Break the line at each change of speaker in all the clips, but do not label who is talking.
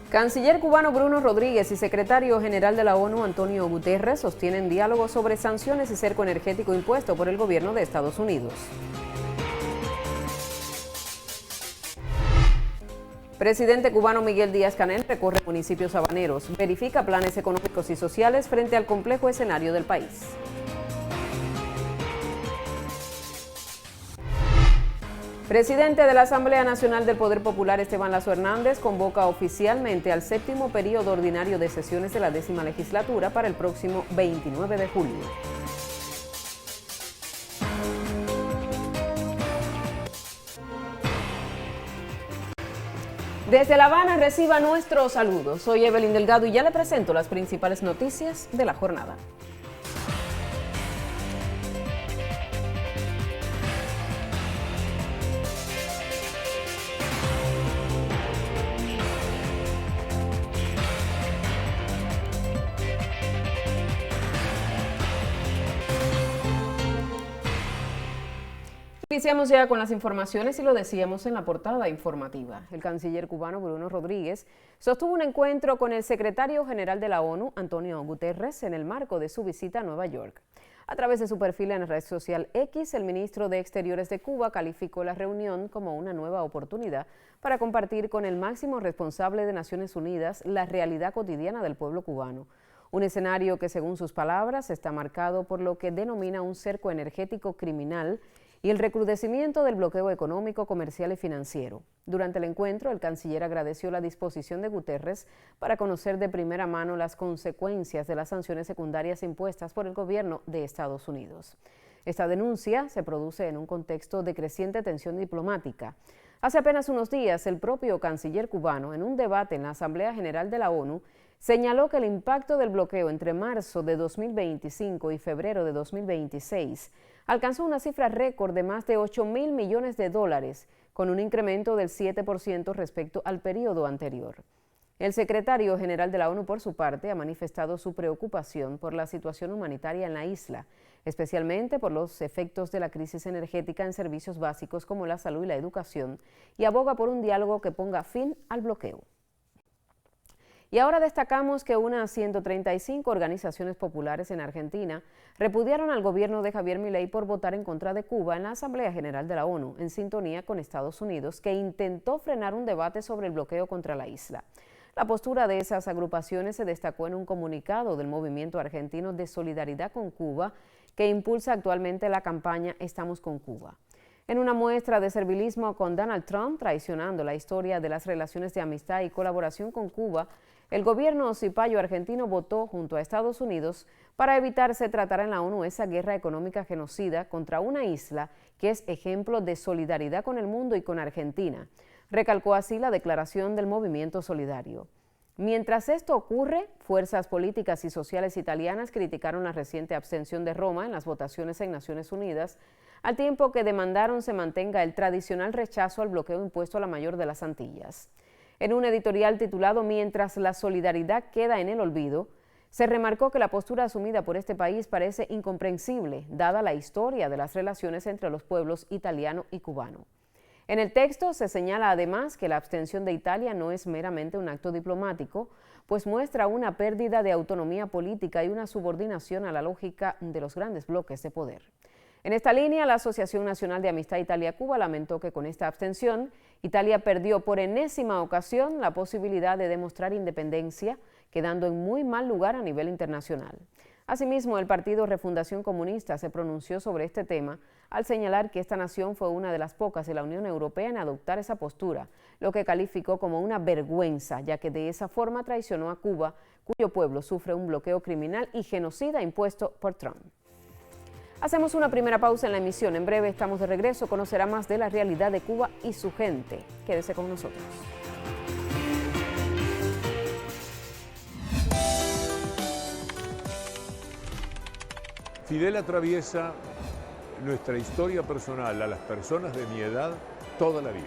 Canciller cubano Bruno Rodríguez y secretario general de la ONU Antonio Guterres sostienen diálogo sobre sanciones y cerco energético impuesto por el gobierno de Estados Unidos. Presidente cubano Miguel Díaz-Canel recorre municipios habaneros, verifica planes económicos y sociales frente al complejo escenario del país. Presidente de la Asamblea Nacional del Poder Popular Esteban Lazo Hernández convoca oficialmente al 7º periodo ordinario de sesiones de la 10ª legislatura para el próximo 29 de julio. Desde La Habana reciba nuestros saludos. Soy Evelyn Delgado y ya le presento las principales noticias de la jornada. Iniciamos ya con las informaciones y lo decíamos en la portada informativa. El canciller cubano Bruno Rodríguez sostuvo un encuentro con el secretario general de la ONU, Antonio Guterres, en el marco de su visita a Nueva York. A través de su perfil en la red social X, el ministro de Exteriores de Cuba calificó la reunión como una nueva oportunidad para compartir con el máximo responsable de Naciones Unidas la realidad cotidiana del pueblo cubano. Un escenario que, según sus palabras, está marcado por lo que denomina un cerco energético criminal y el recrudecimiento del bloqueo económico, comercial y financiero. Durante el encuentro, el canciller agradeció la disposición de Guterres para conocer de primera mano las consecuencias de las sanciones secundarias impuestas por el gobierno de Estados Unidos. Esta denuncia se produce en un contexto de creciente tensión diplomática. Hace apenas unos días, el propio canciller cubano, en un debate en la Asamblea General de la ONU, señaló que el impacto del bloqueo entre marzo de 2025 y febrero de 2026 alcanzó una cifra récord de más de 8.000 millones de dólares, con un incremento del 7% respecto al periodo anterior. El secretario general de la ONU, por su parte, ha manifestado su preocupación por la situación humanitaria en la isla, especialmente por los efectos de la crisis energética en servicios básicos como la salud y la educación, y aboga por un diálogo que ponga fin al bloqueo. Y ahora destacamos que unas 135 organizaciones populares en Argentina repudiaron al gobierno de Javier Milei por votar en contra de Cuba en la Asamblea General de la ONU, en sintonía con Estados Unidos, que intentó frenar un debate sobre el bloqueo contra la isla. La postura de esas agrupaciones se destacó en un comunicado del Movimiento Argentino de Solidaridad con Cuba, que impulsa actualmente la campaña Estamos con Cuba. En una muestra de servilismo con Donald Trump, traicionando la historia de las relaciones de amistad y colaboración con Cuba, el gobierno cipayo argentino votó junto a Estados Unidos para evitar se tratara en la ONU esa guerra económica genocida contra una isla que es ejemplo de solidaridad con el mundo y con Argentina. Recalcó así la declaración del Movimiento Solidario. Mientras esto ocurre, fuerzas políticas y sociales italianas criticaron la reciente abstención de Roma en las votaciones en Naciones Unidas, al tiempo que demandaron se mantenga el tradicional rechazo al bloqueo impuesto a la mayor de las Antillas. En un editorial titulado Mientras la solidaridad queda en el olvido, se remarcó que la postura asumida por este país parece incomprensible, dada la historia de las relaciones entre los pueblos italiano y cubano. En el texto se señala además que la abstención de Italia no es meramente un acto diplomático, pues muestra una pérdida de autonomía política y una subordinación a la lógica de los grandes bloques de poder. En esta línea, la Asociación Nacional de Amistad Italia-Cuba lamentó que con esta abstención, Italia perdió por enésima ocasión la posibilidad de demostrar independencia, quedando en muy mal lugar a nivel internacional. Asimismo, el Partido Refundación Comunista se pronunció sobre este tema al señalar que esta nación fue una de las pocas de la Unión Europea en adoptar esa postura, lo que calificó como una vergüenza, ya que de esa forma traicionó a Cuba, cuyo pueblo sufre un bloqueo criminal y genocida impuesto por Trump. Hacemos una primera pausa en la emisión. En breve estamos de regreso. Conocerá más de la realidad de Cuba y su gente. Quédese con nosotros.
Fidel atraviesa nuestra historia personal a las personas de mi edad toda la vida.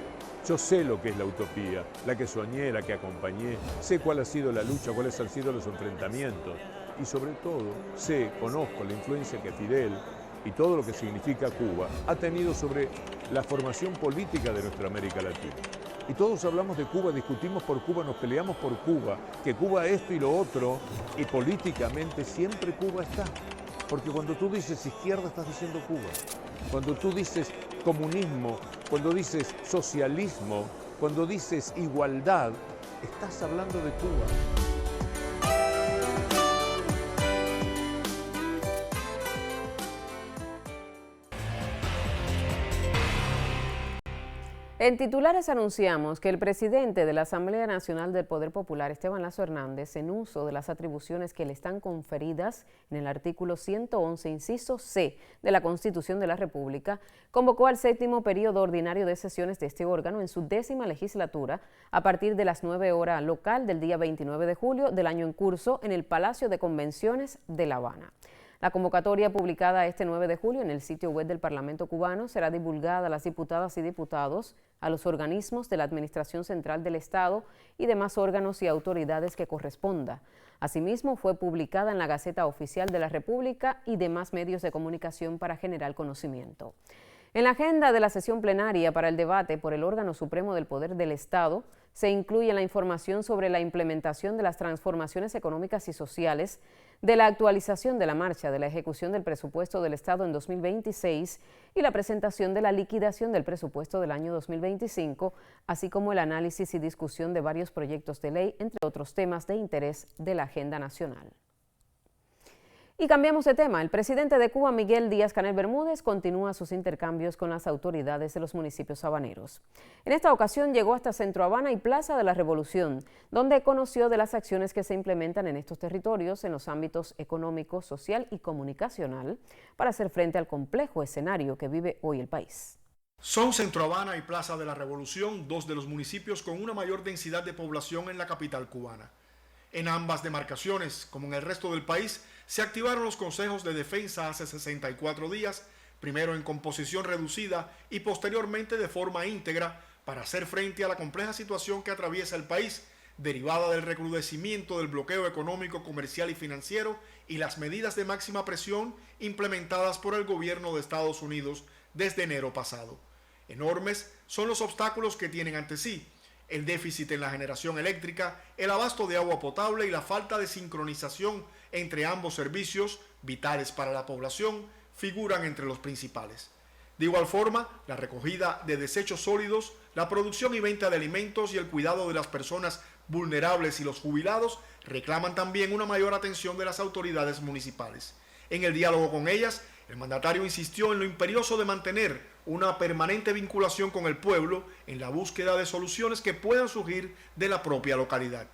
Yo sé lo que es la utopía, la que soñé, la que acompañé, sé cuál ha sido la lucha, cuáles han sido los enfrentamientos y sobre todo conozco la influencia que Fidel y todo lo que significa Cuba ha tenido sobre la formación política de nuestra América Latina. Y todos hablamos de Cuba, discutimos por Cuba, nos peleamos por Cuba, que Cuba esto y lo otro, y políticamente siempre Cuba está. Porque cuando tú dices izquierda estás diciendo Cuba. Cuando tú dices comunismo, cuando dices socialismo, cuando dices igualdad, estás hablando de Cuba.
En titulares anunciamos que el presidente de la Asamblea Nacional del Poder Popular, Esteban Lazo Hernández, en uso de las atribuciones que le están conferidas en el artículo 111, inciso C de la Constitución de la República, convocó al 7º periodo ordinario de sesiones de este órgano en su 10ª legislatura a partir de las 9 horas local del día 29 de julio del año en curso en el Palacio de Convenciones de La Habana. La convocatoria publicada este 9 de julio en el sitio web del Parlamento cubano será divulgada a las diputadas y diputados, a los organismos de la Administración Central del Estado y demás órganos y autoridades que corresponda. Asimismo, fue publicada en la Gaceta Oficial de la República y demás medios de comunicación para generar conocimiento. En la agenda de la sesión plenaria para el debate por el órgano supremo del Poder del Estado se incluye la información sobre la implementación de las transformaciones económicas y sociales, de la actualización de la marcha de la ejecución del presupuesto del Estado en 2026 y la presentación de la liquidación del presupuesto del año 2025, así como el análisis y discusión de varios proyectos de ley, entre otros temas de interés de la agenda nacional. Y cambiamos de tema. El presidente de Cuba, Miguel Díaz-Canel Bermúdez, continúa sus intercambios con las autoridades de los municipios habaneros. En esta ocasión llegó hasta Centro Habana y Plaza de la Revolución, donde conoció de las acciones que se implementan en estos territorios en los ámbitos económico, social y comunicacional para hacer frente al complejo escenario que vive hoy el país.
Son Centro Habana y Plaza de la Revolución dos de los municipios con una mayor densidad de población en la capital cubana. En ambas demarcaciones, como en el resto del país, se activaron los consejos de defensa hace 64 días, primero en composición reducida y posteriormente de forma íntegra, para hacer frente a la compleja situación que atraviesa el país, derivada del recrudecimiento del bloqueo económico, comercial y financiero y las medidas de máxima presión implementadas por el gobierno de Estados Unidos desde enero pasado. Enormes son los obstáculos que tienen ante sí: el déficit en la generación eléctrica, el abasto de agua potable y la falta de sincronización entre ambos servicios, vitales para la población, figuran entre los principales. De igual forma, la recogida de desechos sólidos, la producción y venta de alimentos y el cuidado de las personas vulnerables y los jubilados reclaman también una mayor atención de las autoridades municipales. En el diálogo con ellas, el mandatario insistió en lo imperioso de mantener una permanente vinculación con el pueblo en la búsqueda de soluciones que puedan surgir de la propia localidad.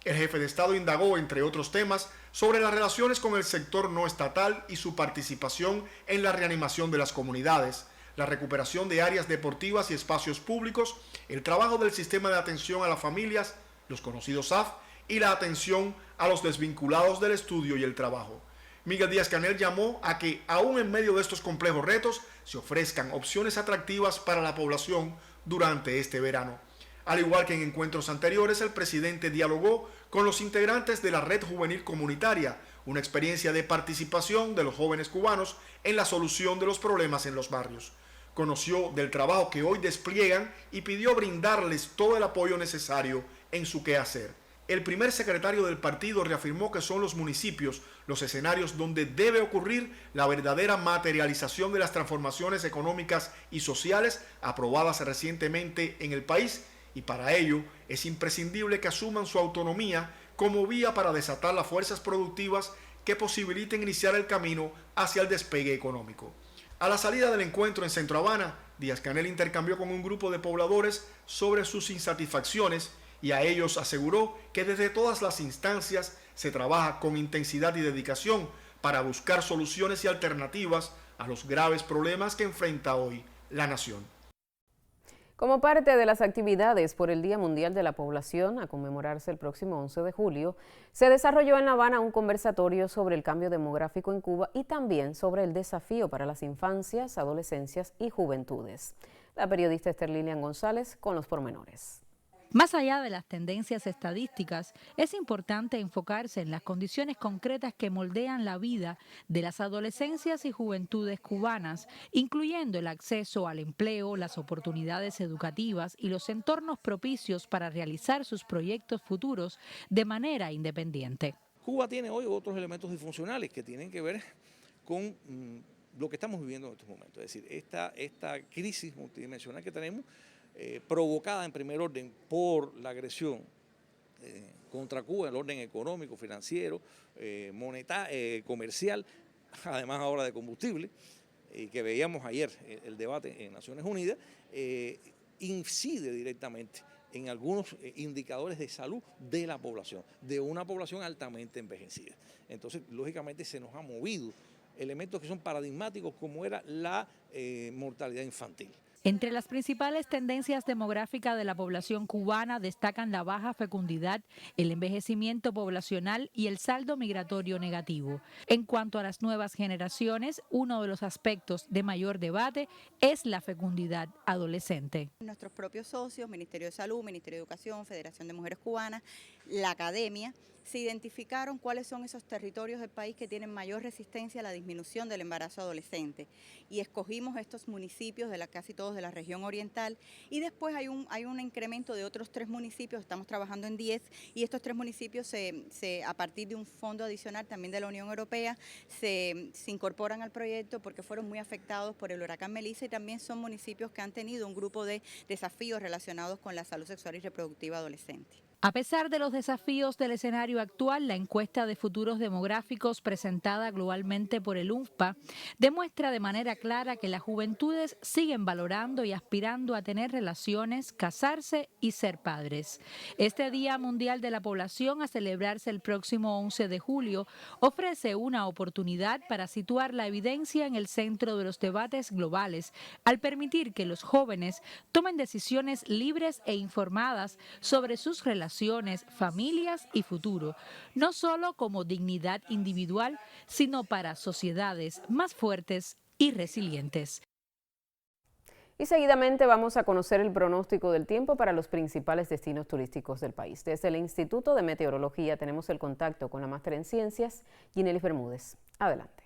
El jefe de Estado indagó, entre otros temas, sobre las relaciones con el sector no estatal y su participación en la reanimación de las comunidades, la recuperación de áreas deportivas y espacios públicos, el trabajo del sistema de atención a las familias, los conocidos SAF, y la atención a los desvinculados del estudio y el trabajo. Miguel Díaz-Canel llamó a que, aún en medio de estos complejos retos, se ofrezcan opciones atractivas para la población durante este verano. Al igual que en encuentros anteriores, el presidente dialogó con los integrantes de la Red Juvenil Comunitaria, una experiencia de participación de los jóvenes cubanos en la solución de los problemas en los barrios. Conoció del trabajo que hoy despliegan y pidió brindarles todo el apoyo necesario en su quehacer. El primer secretario del partido reafirmó que son los municipios los escenarios donde debe ocurrir la verdadera materialización de las transformaciones económicas y sociales aprobadas recientemente en el país, y para ello es imprescindible que asuman su autonomía como vía para desatar las fuerzas productivas que posibiliten iniciar el camino hacia el despegue económico. A la salida del encuentro en Centro Habana, Díaz-Canel intercambió con un grupo de pobladores sobre sus insatisfacciones y a ellos aseguró que desde todas las instancias se trabaja con intensidad y dedicación para buscar soluciones y alternativas a los graves problemas que enfrenta hoy la nación.
Como parte de las actividades por el Día Mundial de la Población, a conmemorarse el próximo 11 de julio, se desarrolló en La Habana un conversatorio sobre el cambio demográfico en Cuba y también sobre el desafío para las infancias, adolescencias y juventudes. La periodista Esther Lilian González con los pormenores.
Más allá de las tendencias estadísticas, es importante enfocarse en las condiciones concretas que moldean la vida de las adolescencias y juventudes cubanas, incluyendo el acceso al empleo, las oportunidades educativas y los entornos propicios para realizar sus proyectos futuros de manera independiente.
Cuba tiene hoy otros elementos disfuncionales que tienen que ver con lo que estamos viviendo en estos momentos. Es decir, esta crisis multidimensional que tenemos, provocada en primer orden por la agresión contra Cuba, en el orden económico, financiero, monetario, comercial, además ahora de combustible, que veíamos ayer el debate en Naciones Unidas, incide directamente en algunos indicadores de salud de la población, de una población altamente envejecida. Entonces, lógicamente, se nos ha movido elementos que son paradigmáticos, como era la mortalidad infantil.
Entre las principales tendencias demográficas de la población cubana destacan la baja fecundidad, el envejecimiento poblacional y el saldo migratorio negativo. En cuanto a las nuevas generaciones, uno de los aspectos de mayor debate es la fecundidad adolescente.
Nuestros propios socios, Ministerio de Salud, Ministerio de Educación, Federación de Mujeres Cubanas, la academia, se identificaron cuáles son esos territorios del país que tienen mayor resistencia a la disminución del embarazo adolescente y escogimos estos municipios, casi todos de la región oriental, y después hay un incremento de otros 3 municipios, estamos trabajando en 10, y estos 3 municipios a partir de un fondo adicional también de la Unión Europea se incorporan al proyecto porque fueron muy afectados por el huracán Melissa y también son municipios que han tenido un grupo de desafíos relacionados con la salud sexual y reproductiva adolescente.
A pesar de los desafíos del escenario actual, la encuesta de futuros demográficos presentada globalmente por el UNFPA demuestra de manera clara que las juventudes siguen valorando y aspirando a tener relaciones, casarse y ser padres. Este Día Mundial de la Población, a celebrarse el próximo 11 de julio, ofrece una oportunidad para situar la evidencia en el centro de los debates globales, al permitir que los jóvenes tomen decisiones libres e informadas sobre sus relaciones, familias y futuro, no solo como dignidad individual, sino para sociedades más fuertes y resilientes.
Y seguidamente vamos a conocer el pronóstico del tiempo para los principales destinos turísticos del país. Desde el Instituto de Meteorología tenemos el contacto con la máster en ciencias, Ginelis Bermúdez. Adelante.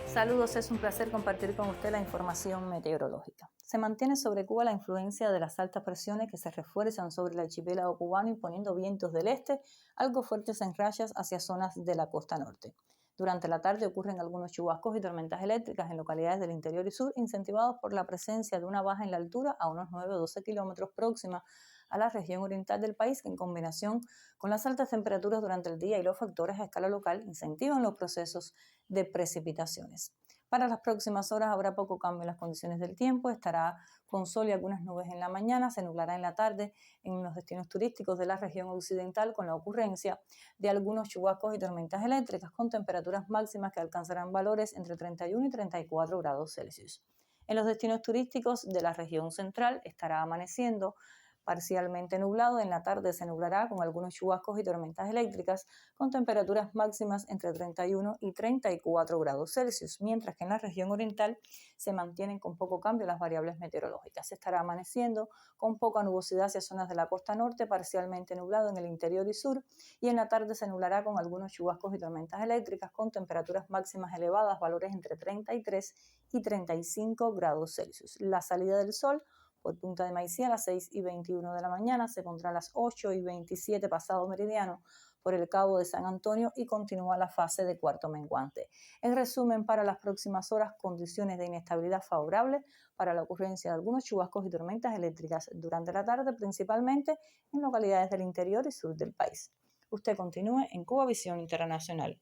Saludos, es un placer compartir con usted la información meteorológica. Se mantiene sobre Cuba la influencia de las altas presiones que se refuerzan sobre el archipiélago cubano, imponiendo vientos del este, algo fuertes en rachas hacia zonas de la costa norte. Durante la tarde ocurren algunos chubascos y tormentas eléctricas en localidades del interior y sur, incentivados por la presencia de una baja en la altura a unos 9 o 12 kilómetros próxima a la región oriental del país, que en combinación con las altas temperaturas durante el día y los factores a escala local incentivan los procesos de precipitaciones. Para las próximas horas habrá poco cambio en las condiciones del tiempo, estará con sol y algunas nubes en la mañana, se nublará en la tarde en los destinos turísticos de la región occidental con la ocurrencia de algunos chubascos y tormentas eléctricas con temperaturas máximas que alcanzarán valores entre 31 y 34 grados Celsius. En los destinos turísticos de la región central estará amaneciendo parcialmente nublado, en la tarde se nublará con algunos chubascos y tormentas eléctricas con temperaturas máximas entre 31 y 34 grados Celsius, mientras que en la región oriental se mantienen con poco cambio las variables meteorológicas. Se estará amaneciendo con poca nubosidad hacia zonas de la costa norte, parcialmente nublado en el interior y sur, y en la tarde se nublará con algunos chubascos y tormentas eléctricas con temperaturas máximas elevadas, valores entre 33 y 35 grados Celsius. La salida del sol por Punta de Maicí a las 6:21 de la mañana, se pondrá a las 8:27 pasado meridiano por el Cabo de San Antonio y continúa la fase de cuarto menguante. En resumen, para las próximas horas, condiciones de inestabilidad favorables para la ocurrencia de algunos chubascos y tormentas eléctricas durante la tarde, principalmente en localidades del interior y sur del país. Usted continúe en Cuba Visión Internacional.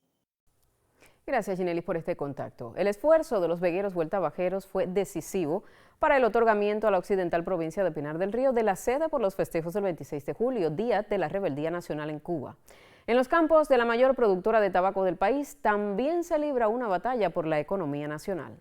Gracias, Ginelis, por este contacto. El esfuerzo de los vegueros vueltabajeros fue decisivo para el otorgamiento a la occidental provincia de Pinar del Río de la sede por los festejos del 26 de julio, Día de la Rebeldía Nacional en Cuba. En los campos de la mayor productora de tabaco del país también se libra una batalla por la economía nacional.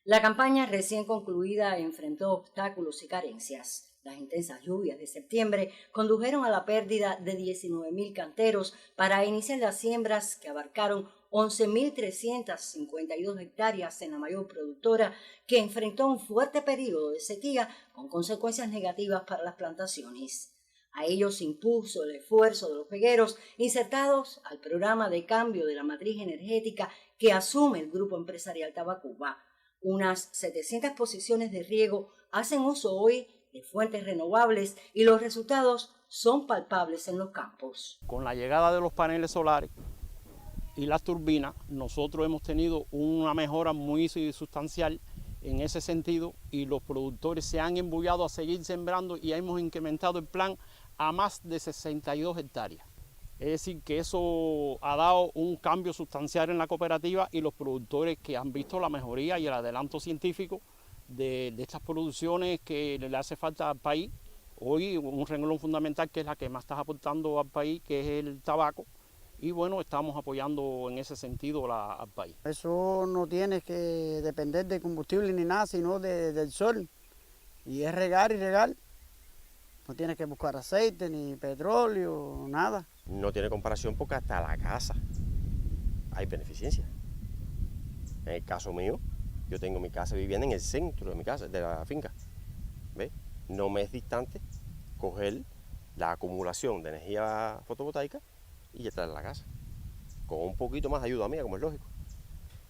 La campaña recién concluida enfrentó obstáculos y carencias. Las intensas lluvias de septiembre condujeron a la pérdida de 19.000 canteros para iniciar las siembras que abarcaron 11.352 hectáreas en la mayor productora, que enfrentó un fuerte periodo de sequía con consecuencias negativas para las plantaciones. A ello se impuso el esfuerzo de los pegueros insertados al programa de cambio de la matriz energética que asume el Grupo Empresarial Tabacuba. Unas 700 posiciones de riego hacen uso hoy de fuentes renovables y los resultados son palpables en los campos.
Con la llegada de los paneles solares y las turbinas, nosotros hemos tenido una mejora muy sustancial en ese sentido y los productores se han embullado a seguir sembrando y hemos incrementado el plan a más de 62 hectáreas. Es decir, que eso ha dado un cambio sustancial en la cooperativa y los productores que han visto la mejoría y el adelanto científico de estas producciones que le hace falta al país. Hoy un renglón fundamental que es la que más está aportando al país, que es el tabaco, y bueno, estamos apoyando en ese sentido al país.
Eso no tienes que depender de combustible ni nada, sino del sol, y es regar y regar. No tienes que buscar aceite, ni petróleo, nada.
No tiene comparación porque hasta la casa hay beneficencia. En el caso mío, yo tengo mi casa vivienda en el centro de mi casa, de la finca. ¿Ves? No me es distante coger la acumulación de energía fotovoltaica y entrar a la casa. Con un poquito más de ayuda mía, como es lógico.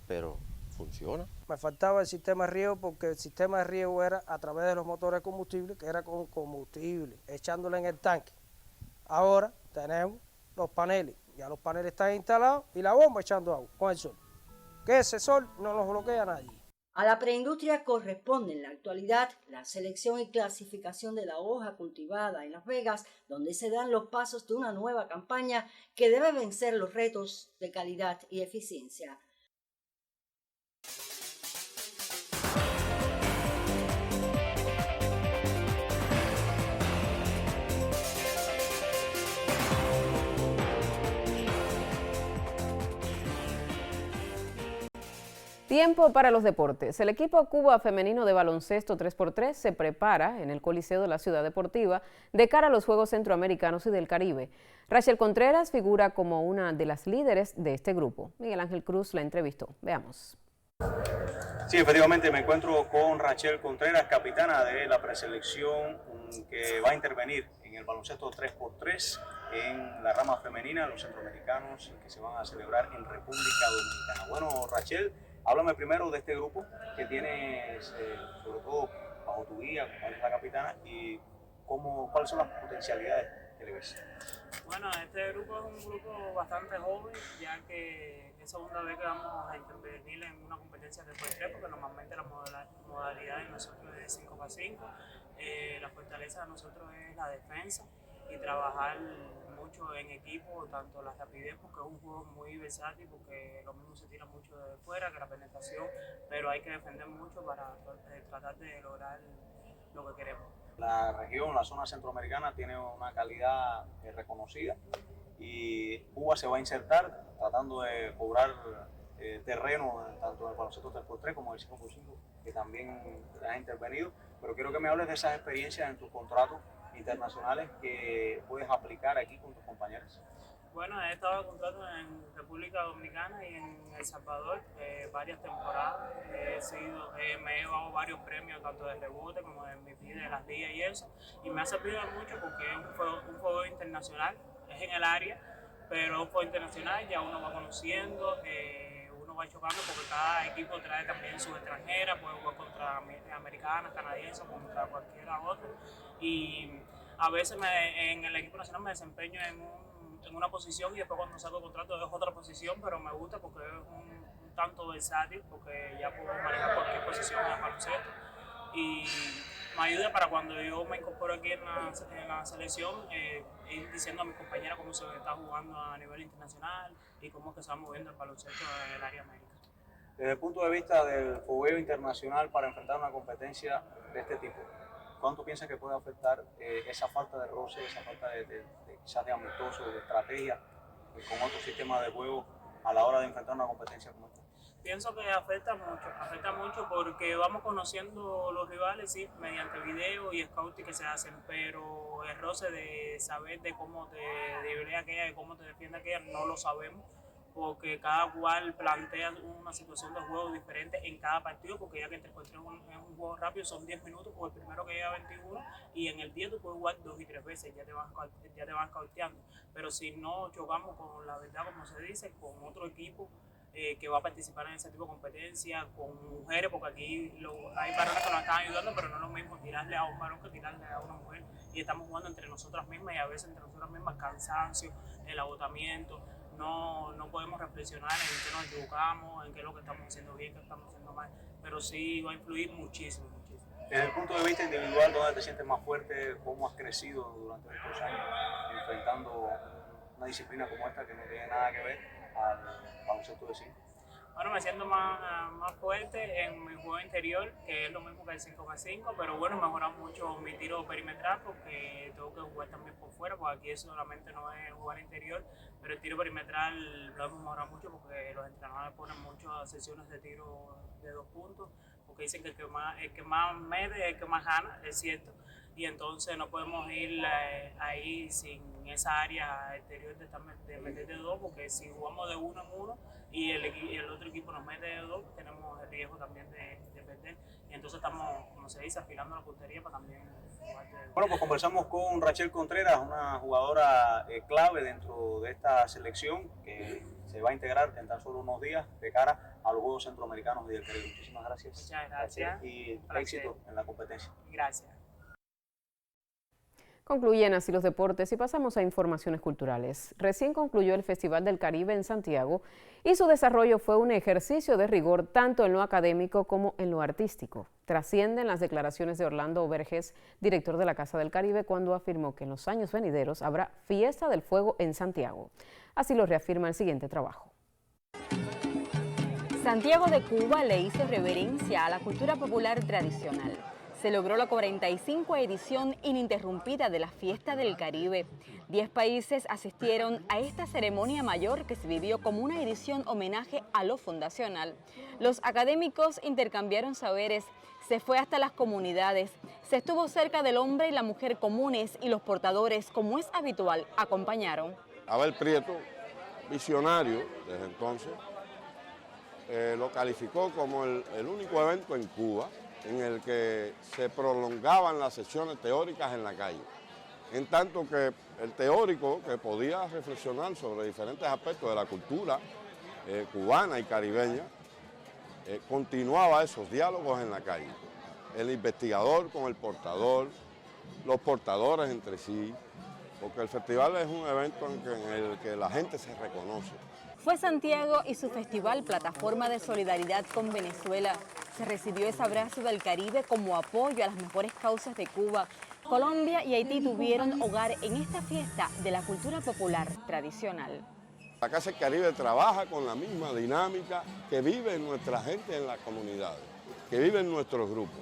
Pero funciona.
Me faltaba el sistema de riego porque el sistema de riego era a través de los motores de combustible, que era con combustible, echándole en el tanque. Ahora tenemos los paneles, ya los paneles están instalados y la bomba echando agua con el sol. Que ese sol no nos bloquea a nadie.
A la preindustria corresponde en la actualidad la selección y clasificación de la hoja cultivada en Las Vegas, donde se dan los pasos de una nueva campaña que debe vencer los retos de calidad y eficiencia.
Tiempo para los deportes. El equipo Cuba femenino de baloncesto 3x3 se prepara en el Coliseo de la Ciudad Deportiva de cara a los Juegos Centroamericanos y del Caribe. Rachel Contreras figura como una de las líderes de este grupo. Miguel Ángel Cruz la entrevistó. Veamos.
Sí, efectivamente me encuentro con Rachel Contreras, capitana de la preselección que va a intervenir en el baloncesto 3x3 en la rama femenina de los centroamericanos que se van a celebrar en República Dominicana. Bueno, Rachel, háblame primero de este grupo que tienes, sobre todo bajo tu guía, como eres la capitana, y cuáles son las potencialidades que le ves.
Bueno, este grupo es un grupo bastante joven, ya que es segunda vez que vamos a intervenir en una competencia de 3x3, porque normalmente la modalidad de nosotros es 5x5. La fortaleza de nosotros es la defensa y trabajar mucho en equipo, tanto la rapidez, porque es un juego muy versátil, porque lo mismo se tira mucho de fuera que la penetración, pero hay que defender mucho para tratar de lograr lo que queremos.
La región, la zona centroamericana, tiene una calidad reconocida y Cuba se va a insertar tratando de cobrar terreno tanto en el baloncesto 3x3 como en el 5x5, que también has intervenido, pero quiero que me hables de esas experiencias en tus contratos internacionales que puedes aplicar aquí con tus compañeros.
Bueno, he estado en contrato en República Dominicana y en El Salvador varias temporadas. Me he llevado varios premios, tanto de rebote como de MVP de las ligas y eso. Y me ha servido mucho porque es un juego internacional, es en el área, pero es un juego internacional, ya uno va conociendo, uno va chocando porque cada equipo trae también sus extranjeras, puede jugar contra americanas, canadienses, contra cualquiera otra. Y a veces en el equipo nacional me desempeño en una posición y después cuando saco el contrato es otra posición, pero me gusta porque es un tanto versátil, porque ya puedo manejar cualquier posición en el baloncesto y me ayuda para cuando yo me incorporo aquí en la selección, ir diciendo a mis compañeras cómo se está jugando a nivel internacional y cómo es que se va moviendo el baloncesto en el área América.
Desde el punto de vista del fogueo internacional para enfrentar una competencia de este tipo, ¿cuánto piensas que puede afectar esa falta de roce, esa falta de quizás de amistoso, de estrategia con otro sistema de juego a la hora de enfrentar una competencia como esta?
Pienso que afecta mucho porque vamos conociendo los rivales, sí, mediante video y scouting que se hacen, pero el roce de saber de cómo te driblea aquella, de cómo te defiende aquella, no lo sabemos, porque cada cual plantea una situación de juego diferente en cada partido, porque ya que te encuentras en un juego rápido son 10 minutos, por el primero que llega 21, y en el 10 tú puedes jugar 2 y 3 veces, ya te van cauteando, pero si no chocamos con la verdad, como se dice, con otro equipo, que va a participar en ese tipo de competencia, con mujeres, porque aquí hay varones que nos están ayudando, pero no es lo mismo tirarle a un varón que tirarle a una mujer, y estamos jugando entre nosotras mismas y a veces entre nosotras mismas cansancio, el agotamiento, no podemos reflexionar en qué nos equivocamos, en qué es lo que estamos haciendo bien, qué estamos haciendo mal, pero sí va a influir muchísimo.
Desde el punto de vista individual, ¿dónde te sientes más fuerte? ¿Cómo has crecido durante estos años enfrentando una disciplina como esta que no tiene nada que ver al baloncesto de 5?
Bueno, me siento más fuerte en mi juego interior, que es lo mismo que el 5x5, pero bueno, mejora mucho mi tiro perimetral porque tengo que jugar también por fuera, porque aquí solamente no es jugar interior, pero el tiro perimetral lo hemos mejorado mucho porque los entrenadores ponen muchas sesiones de tiro de 2 puntos, porque dicen que el que más mete es el que más gana, es cierto, y entonces no podemos ir ahí sin esa área exterior de meter de 2, porque si jugamos de 1 en 1 y el otro equipo nos mete de 2, tenemos el riesgo también de perder, y entonces estamos, como se dice, afilando la puntería para también jugar de 2.
Bueno, pues conversamos con Rachel Contreras, una jugadora clave dentro de esta selección que se va a integrar en tan solo unos días de cara a los Juegos Centroamericanos y del Caribe. Muchísimas gracias.
Muchas gracias.
Y éxito en la competencia.
Gracias.
Concluyen así los deportes y pasamos a informaciones culturales. Recién concluyó el Festival del Caribe en Santiago y su desarrollo fue un ejercicio de rigor tanto en lo académico como en lo artístico. Trascienden las declaraciones de Orlando Vergés, director de la Casa del Caribe, cuando afirmó que en los años venideros habrá Fiesta del Fuego en Santiago. Así lo reafirma el siguiente trabajo.
Santiago de Cuba le hizo reverencia a la cultura popular tradicional. Se logró la 45 edición ininterrumpida de la Fiesta del Caribe. 10 países asistieron a esta ceremonia mayor que se vivió como una edición homenaje a lo fundacional. Los académicos intercambiaron saberes, se fue hasta las comunidades, se estuvo cerca del hombre y la mujer comunes y los portadores, como es habitual, acompañaron.
Abel Prieto, visionario desde entonces, lo calificó como el único evento en Cuba en el que se prolongaban las sesiones teóricas en la calle, en tanto que el teórico que podía reflexionar sobre diferentes aspectos de la cultura cubana y caribeña, continuaba esos diálogos en la calle. El investigador con el portador, los portadores entre sí, porque el festival es un evento en el que la gente se reconoce.
Fue Santiago y su festival plataforma de solidaridad con Venezuela. Se recibió ese abrazo del Caribe como apoyo a las mejores causas de Cuba. Colombia y Haití tuvieron hogar en esta fiesta de la cultura popular tradicional.
La Casa del Caribe trabaja con la misma dinámica que vive nuestra gente en las comunidades, que vive en nuestros grupos.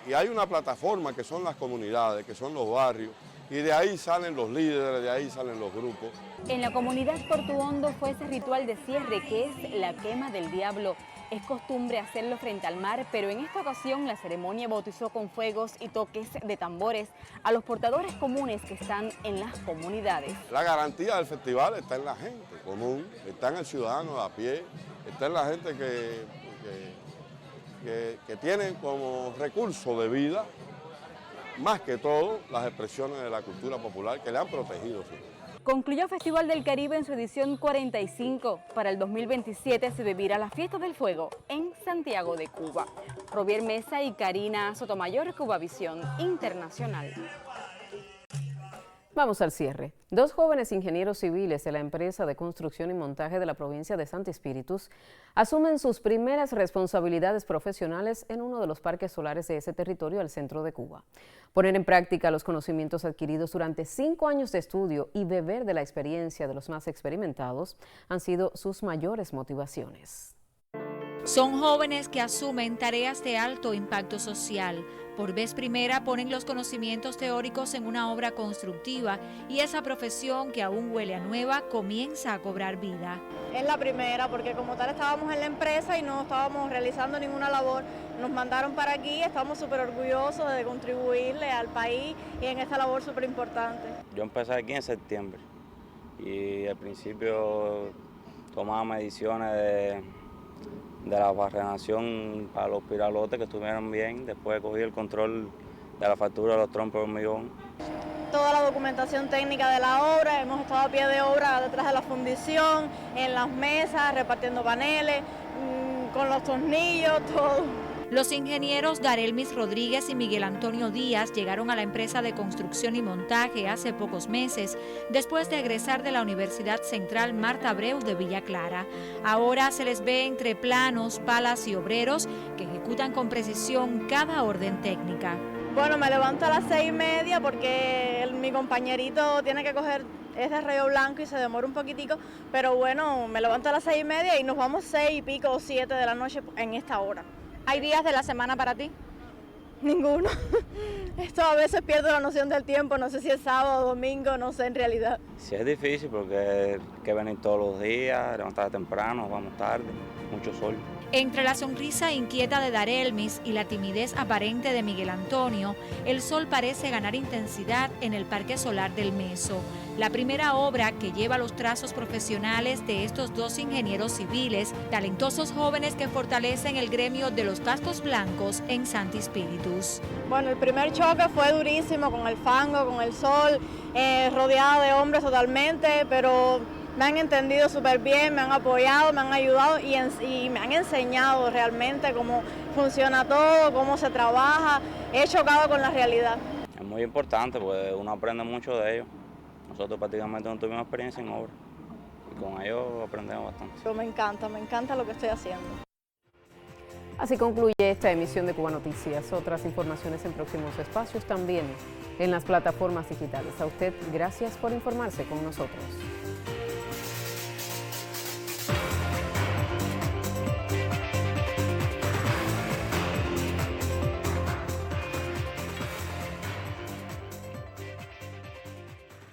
Y hay una plataforma que son las comunidades, que son los barrios, y de ahí salen los líderes, de ahí salen los grupos.
En la comunidad Portuondo fue ese ritual de cierre que es la quema del diablo. Es costumbre hacerlo frente al mar, pero en esta ocasión la ceremonia bautizó con fuegos y toques de tambores a los portadores comunes que están en las comunidades.
La garantía del festival está en la gente común, está en el ciudadano de a pie, está en la gente que tiene como recurso de vida, más que todo, las expresiones de la cultura popular que le han protegido.
Concluyó Festival del Caribe en su edición 45. Para el 2027 se vivirá la Fiesta del Fuego en Santiago de Cuba. Robier Mesa y Karina Sotomayor, Cubavisión Internacional.
Vamos al cierre. 2 jóvenes ingenieros civiles de la empresa de construcción y montaje de la provincia de Santi Espíritus asumen sus primeras responsabilidades profesionales en uno de los parques solares de ese territorio al centro de Cuba. Poner en práctica los conocimientos adquiridos durante 5 años de estudio y beber de la experiencia de los más experimentados han sido sus mayores motivaciones.
Son jóvenes que asumen tareas de alto impacto social. Por vez primera ponen los conocimientos teóricos en una obra constructiva y esa profesión que aún huele a nueva comienza a cobrar vida.
Es la primera porque como tal estábamos en la empresa y no estábamos realizando ninguna labor. Nos mandaron para aquí, estamos súper orgullosos de contribuirle al país y en esta labor súper importante.
Yo empecé aquí en septiembre y al principio tomaba mediciones de la barrenación para los piralotes que estuvieran bien, después cogí el control de la factura de los trompos de hormigón.
Toda la documentación técnica de la obra, hemos estado a pie de obra detrás de la fundición, en las mesas, repartiendo paneles, con los tornillos, todo.
Los ingenieros Darelmis Rodríguez y Miguel Antonio Díaz llegaron a la empresa de construcción y montaje hace pocos meses, después de egresar de la Universidad Central Marta Abreu de Villa Clara. Ahora se les ve entre planos, palas y obreros que ejecutan con precisión cada orden técnica.
Bueno, me levanto a las 6:30 porque mi compañerito tiene que coger ese rayo blanco y se demora un poquitico, pero bueno, me levanto a las 6:30 y nos vamos 6 y pico o 7 de la noche en esta hora.
¿Hay días de la semana para ti?
Ninguno. Esto a veces pierdo la noción del tiempo, no sé si es sábado o domingo, no sé en realidad.
Sí es difícil porque hay que venir todos los días, levantar temprano, vamos tarde, mucho sol.
Entre la sonrisa inquieta de Darelmis y la timidez aparente de Miguel Antonio, el sol parece ganar intensidad en el Parque Solar del Meso, la primera obra que lleva los trazos profesionales de estos dos ingenieros civiles, talentosos jóvenes que fortalecen el gremio de los cascos blancos en Sancti Spiritus.
Bueno, el primer choque fue durísimo con el fango, con el sol, rodeada de hombres totalmente, pero me han entendido súper bien, me han apoyado, me han ayudado y me han enseñado realmente cómo funciona todo, cómo se trabaja. He chocado con la realidad.
Es muy importante porque uno aprende mucho de ellos. Nosotros prácticamente no tuvimos experiencia en obra y con ellos aprendemos bastante.
Pero me encanta lo que estoy haciendo.
Así concluye esta emisión de Cuba Noticias. Otras informaciones en próximos espacios también en las plataformas digitales. A usted, gracias por informarse con nosotros.